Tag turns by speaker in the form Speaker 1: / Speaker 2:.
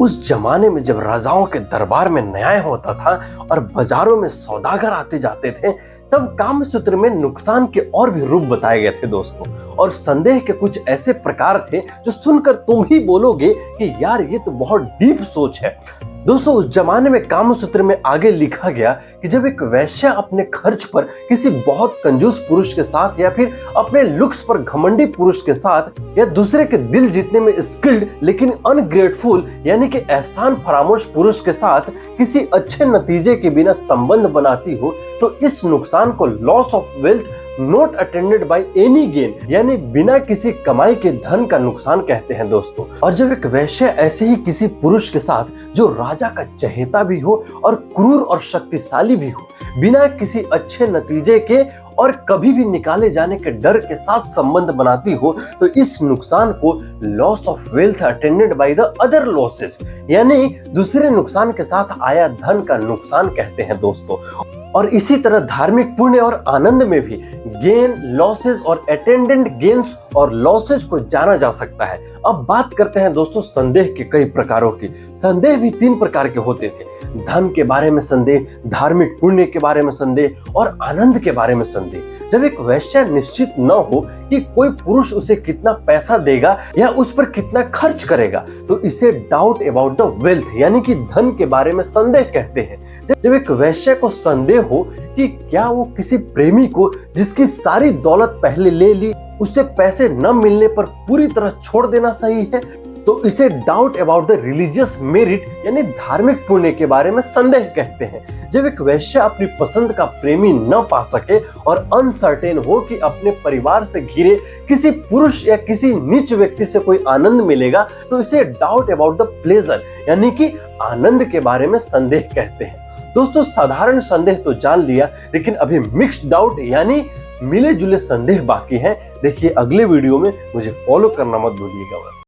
Speaker 1: उस जमाने में जब राजाओं के दरबार में न्याय होता था और बाजारों में सौदागर आते जाते थे, तब कामसूत्र में नुकसान के और भी रूप बताए गए थे दोस्तों। और संदेह के कुछ ऐसे प्रकार थे जो सुनकर तुम ही बोलोगे कि यार ये तो बहुत डीप सोच है। दोस्तों, उस जमाने में कामसूत्र में आगे लिखा गया कि जब एक वैश्या अपने खर्च पर किसी बहुत कंजूस पुरुष के साथ या फिर अपने लुक्स पर घमंडी पुरुष के साथ या दूसरे के दिल जीतने में स्किल्ड लेकिन अनग्रेटफुल यानी कि एहसान फरामोश पुरुष के साथ किसी अच्छे नतीजे के बिना संबंध बनाती हो, तो इस नुकसान को loss of wealth not attended by any gain यानी बिना किसी कमाई के धन का नुकसान कहते हैं दोस्तों। और जब एक वैश्य ऐसे ही किसी पुरुष के साथ जो राजा का चहेता भी हो और क्रूर और शक्तिशाली भी हो, बिना किसी अच्छे नतीजे के और कभी भी निकाले जाने के डर के साथ संबंध बनाती हो, तो इस नुकसान को loss of wealth attended by the other losses यानी दूसरे नुकसान के साथ आया धन का नुकसान कहते हैं दोस्तों। और इसी तरह धार्मिक पुण्य और आनंद में भी गेन, लॉसेस और अटेंडेंट गेन्स और लॉसेस को जाना जा सकता है। अब बात करते हैं दोस्तों संदेह के कई प्रकारों की। संदेह भी 3 प्रकार के होते थे: धन के बारे में संदेह, धार्मिक पुण्य के बारे में संदेह और आनंद के बारे में संदेह। जब एक वैश्य निश्चित न हो कि कोई पुरुष उसे कितना पैसा देगा या उस पर कितना खर्च करेगा, तो इसे डाउट अबाउट द वेल्थ यानी कि धन के बारे में संदेह कहते हैं। जब एक वैश्य को संदेह हो कि क्या वो किसी प्रेमी को जिसकी सारी दौलत पहले ले ली, उसे पैसे न मिलने पर पूरी तरह छोड़ देना सही है, तो इसे doubt about the religious merit यानी धार्मिक पुण्य के बारे में संदेह कहते हैं। जब एक वैश्य अपनी पसंद का प्रेमी न पा सके और अनसर्टेन हो कि अपने परिवार से घिरे किसी पुरुष या किसी नीच व्यक्ति से कोई आनंद मिलेगा, तो इसे डाउट अबाउट द प्लेजर यानी कि आनंद के बारे में संदेह कहते हैं। दोस्तों, साधारण संदेह तो जान लिया, लेकिन अभी मिक्स्ड डाउट यानी मिले जुले संदेह बाकी हैं। देखिए अगले वीडियो में, मुझे फॉलो करना मत भूलिएगा बस।